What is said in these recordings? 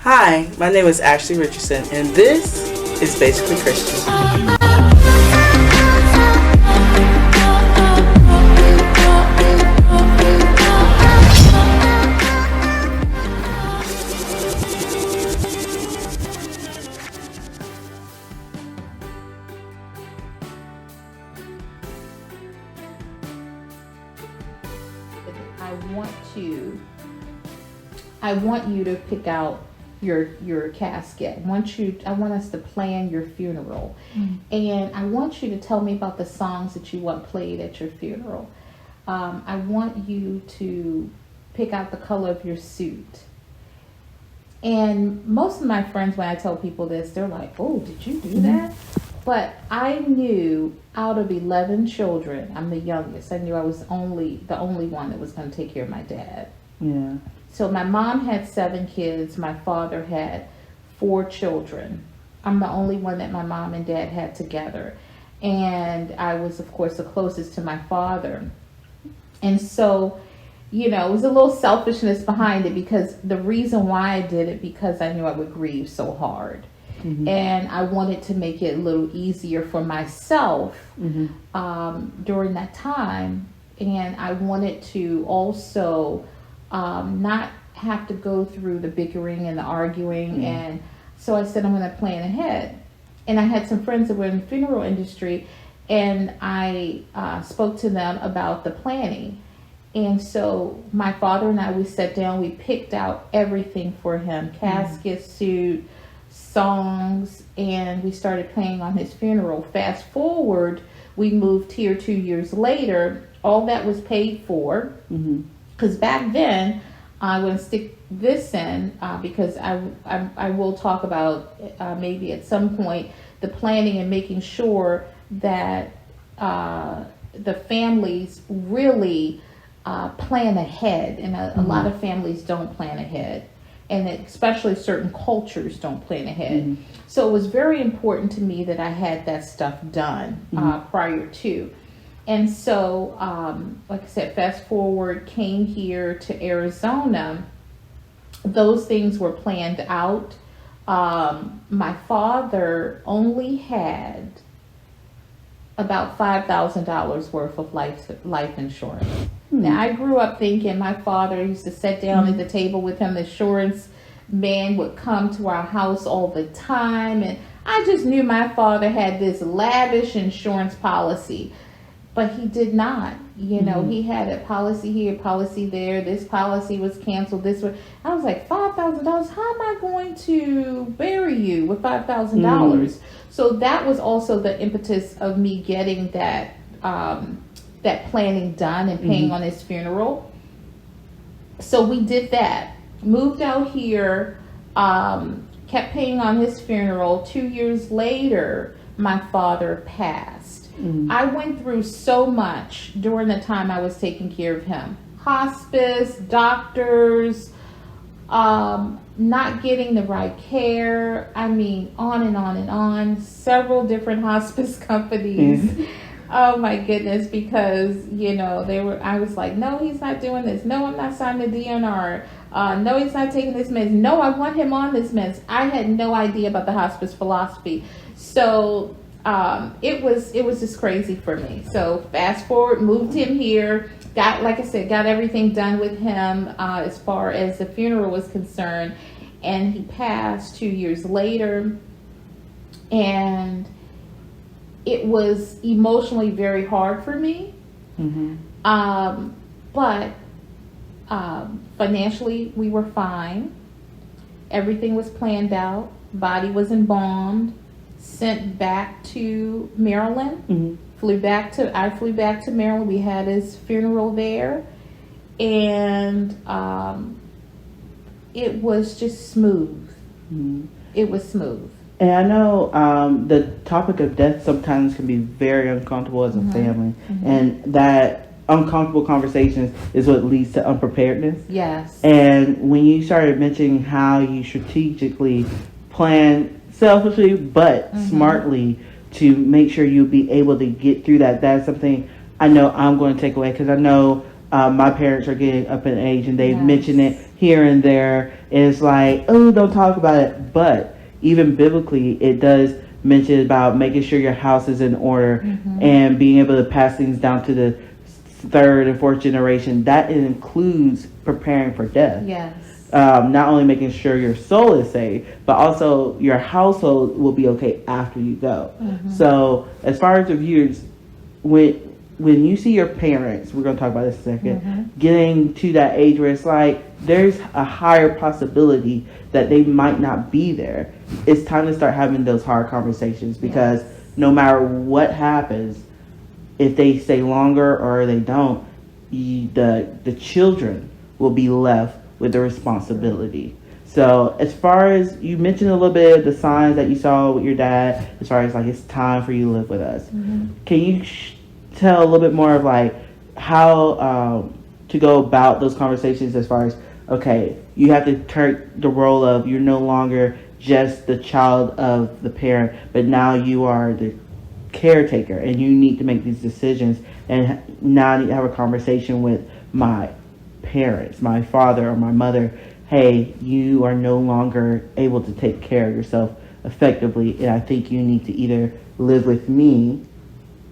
Hi, my name is Ashley Richardson, and this is Basically Christian. I want you to pick out your casket. I want us to plan your funeral. And I want you to tell me about the songs that you want played at your funeral. I want you to pick out the color of your suit. And most of my friends, when I tell people this, they're like, "Oh, did you do that?" But I knew out of 11 children, I'm the youngest. I knew I was the only one that was going to take care of my dad. Yeah. So my mom had 7 kids. My father had 4 children. I'm the only one that my mom and dad had together. And I was, of course, the closest to my father. And so, it was a little selfishness behind it, because the reason why I did it, because I knew I would grieve so hard. Mm-hmm. And I wanted to make it a little easier for myself during that time. And I wanted to also not have to go through the bickering and the arguing. And so I said, I'm going to plan ahead. And I had some friends that were in the funeral industry, and I spoke to them about the planning. And so my father and I, we sat down, we picked out everything for him, casket, suit, songs, and we started planning on his funeral. Fast forward, we moved here 2 years later. All that was paid for. Because back then, I'm going to stick this in because I will talk about maybe at some point the planning and making sure that the families really plan ahead. And a lot of families don't plan ahead. And especially certain cultures don't plan ahead. So it was very important to me that I had that stuff done prior to. And so, like I said, fast forward, came here to Arizona. Those things were planned out. My father only had about $5,000 worth of life insurance. Now, I grew up thinking my father used to sit down at the table with him. The insurance man would come to our house all the time. And I just knew my father had this lavish insurance policy. But he did not, he had a policy here, policy there. This policy was canceled. I was like, $5,000. How am I going to bury you with $5,000? So that was also the impetus of me getting that planning done and paying on his funeral. So we did that. Moved out here, kept paying on his funeral. 2 years later, my father passed. I went through so much during the time I was taking care of him. Hospice, doctors, not getting the right care. I mean, on and on and on. Several different hospice companies. Oh my goodness, because, I was like, no, he's not doing this. No, I'm not signing the DNR. No, he's not taking this meds. No, I want him on this meds. I had no idea about the hospice philosophy. So it was just crazy for me. So fast forward, moved him here, got everything done with him as far as the funeral was concerned, and he passed 2 years later. And it was emotionally very hard for me. But financially we were fine. Everything was planned out. Body was embalmed, sent back to Maryland. I flew back to Maryland. We had his funeral there, and it was just smooth. It was smooth. And I know the topic of death sometimes can be very uncomfortable as a family, and that uncomfortable conversations is what leads to unpreparedness. Yes. And when you started mentioning how you strategically plan selfishly but smartly to make sure you'll be able to get through that, that's something I know I'm going to take away, because I know my parents are getting up in age, and they've Yes. mentioned it here and there. And it's like, oh, don't talk about it. But even biblically, it does mention about making sure your house is in order and being able to pass things down to the third and fourth generation. That includes preparing for death. Yes. Not only making sure your soul is saved, but also your household will be okay after you go. So as far as the viewers, when you see your parents, we're going to talk about this in a second, getting to that age where it's like there's a higher possibility that they might not be there, it's time to start having those hard conversations, because no matter what happens, if they stay longer or they don't, the children will be left with the responsibility. So as far as you mentioned a little bit of the signs that you saw with your dad, as far as like it's time for you to live with us, can you tell a little bit more of like how to go about those conversations, as far as, okay, you have to turn the role of, you're no longer just the child of the parent, but now you are the caretaker and you need to make these decisions, and now I need to have a conversation with my parents, my father or my mother. Hey, you are no longer able to take care of yourself effectively, and I think you need to either live with me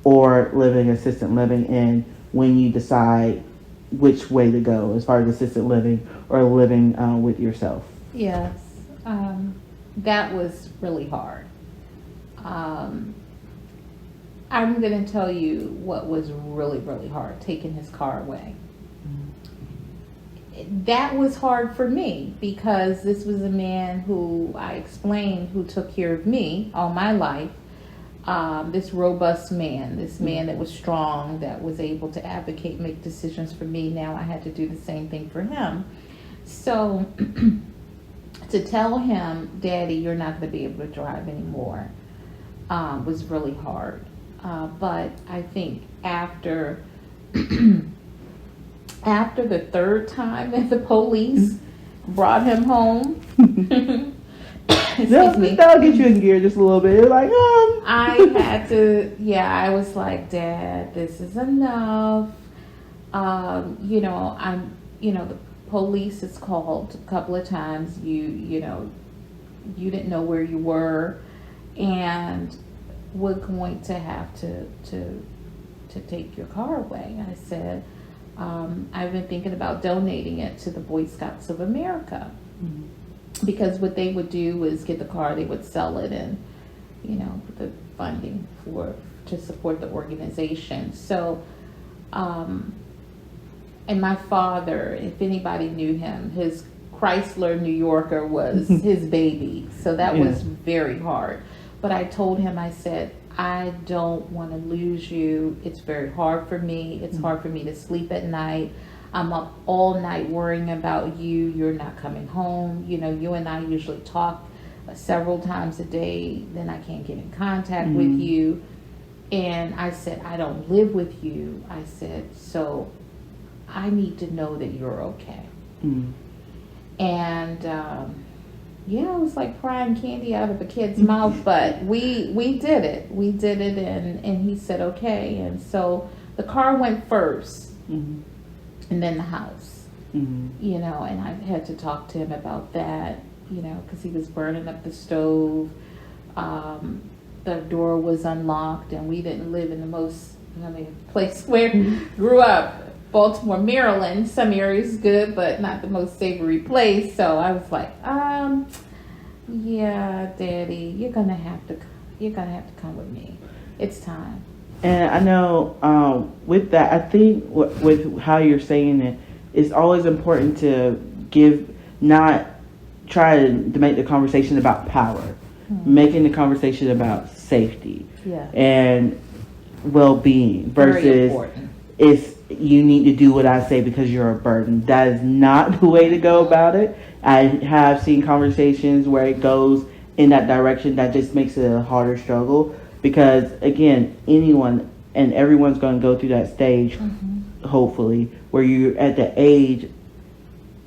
or live in assisted living, and when you decide which way to go as far as assisted living or living with yourself. Yes. That was really hard. I'm going to tell you what was really, really hard, taking his car away. That was hard for me, because this was a man who, I explained, who took care of me all my life. This robust man, this man that was strong, that was able to advocate, make decisions for me. Now I had to do the same thing for him. So to tell him, Daddy, you're not going to be able to drive anymore, was really hard. But I think after the third time that the police brought him home, excuse me, that'll get you in gear just a little bit. Like, I had to, I was like, Dad, this is enough. The police is called a couple of times. You didn't know where you were, and we're going to have to take your car away. I said, I've been thinking about donating it to the Boy Scouts of America, because what they would do is get the car, they would sell it, and the funding to support the organization. So, and my father, if anybody knew him, his Chrysler New Yorker was his baby. So that was very hard. But I told him, I said, I don't want to lose you. It's very hard for me. It's hard for me to sleep at night. I'm up all night worrying about you. You're not coming home. You and I usually talk several times a day. Then I can't get in contact with you. And I said, I don't live with you. I said, so I need to know that you're okay. And it was like prying candy out of a kid's mouth, but we did it. We did it, and he said okay. And so the car went first, and then the house. And I had to talk to him about that, because he was burning up the stove. The door was unlocked, and we didn't live in the most, place where grew up. Baltimore, Maryland, some areas good, but not the most savory place. So I was like, Daddy, you're gonna have to come with me. It's time. And I know with that, I think with how you're saying it, it's always important to not try to make the conversation about power, making the conversation about safety and well-being versus it's you need to do what I say because you're a burden. That is not the way to go about it. I have seen conversations where it goes in that direction that just makes it a harder struggle, because again, anyone and everyone's going to go through that stage, hopefully, where you're at the age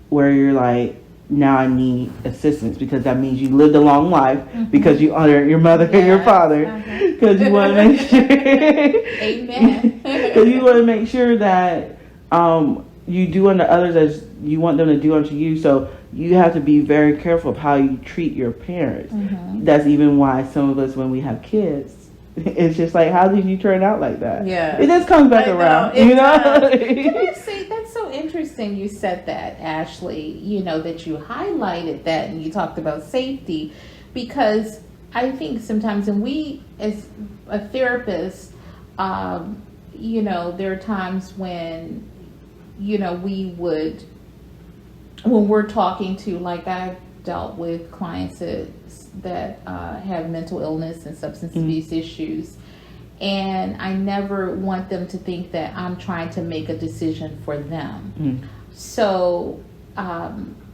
where you're like, now I need assistance, because that means you lived a long life, because you honor your mother and your father, because you want to make sure Amen. because you want to make sure that you do unto others as you want them to do unto you. So you have to be very careful of how you treat your parents. That's even why some of us, when we have kids, it's just like, how did you turn out like that? Yeah. It just comes back around. Can know? I say, that's so interesting you said that, Ashley, that you highlighted that and you talked about safety, because I think sometimes, and we as a therapist, there are times when, we would, when we're talking to, like, I've dealt with clients that have mental illness and substance abuse issues, and I never want them to think that I'm trying to make a decision for them. So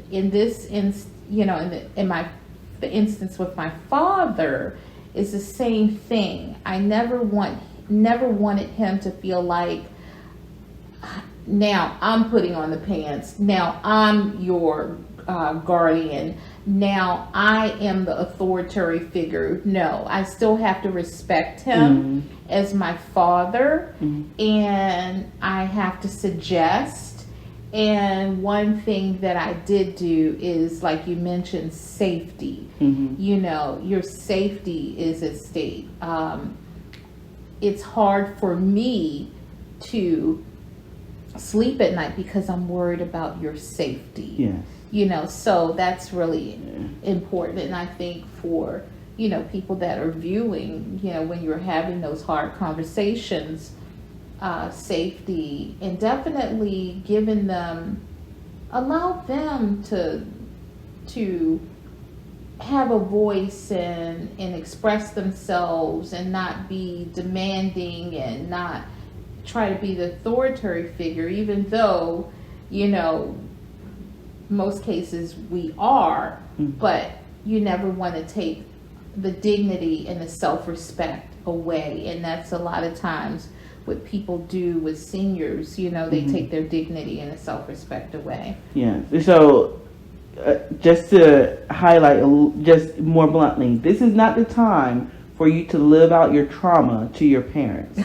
in this in the instance with my father, is the same thing. I never wanted him to feel like, now I'm putting on the pants, now I'm your guardian, now I am the authority figure. No, I still have to respect him as my father, and I have to suggest. And one thing that I did do is, like you mentioned, safety. Your safety is at stake. It's hard for me to sleep at night because I'm worried about your safety. Yes. So that's really important. And I think for, people that are viewing, when you're having those hard conversations, safety, and definitely giving them, allow them to have a voice and express themselves, and not be demanding and not try to be the authority figure, even though, most cases we are, but you never want to take the dignity and the self-respect away. And that's a lot of times what people do with seniors, they take their dignity and the self-respect away. Yeah. So just to highlight just more bluntly, this is not the time for you to live out your trauma to your parents.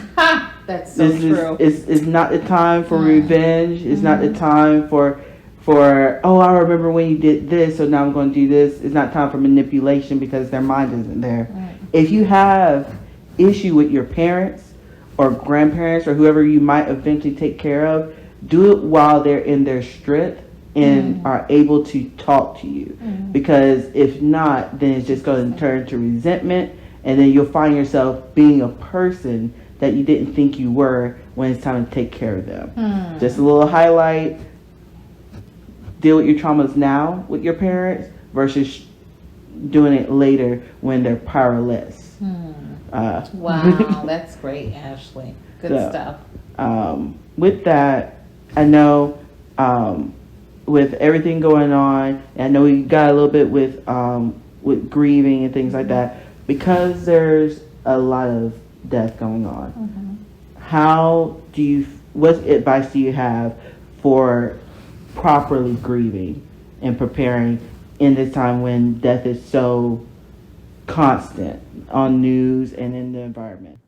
That's so true. It's not the time for revenge. It's not the time for I remember when you did this, so now I'm going to do this. It's not time for manipulation, because their mind isn't there. If you have issue with your parents or grandparents or whoever you might eventually take care of, do it while they're in their strength and are able to talk to you. Because if not, then it's just going to turn to resentment, and then you'll find yourself being a person that you didn't think you were when it's time to take care of them. Just a little highlight. Deal with your traumas now with your parents versus doing it later when they're powerless. Wow, that's great, Ashley. Good stuff. With that, I know with everything going on, I know we got a little bit with grieving and things like that, because there's a lot of death going on. What advice do you have for properly grieving and preparing in this time when death is so constant on news and in the environment?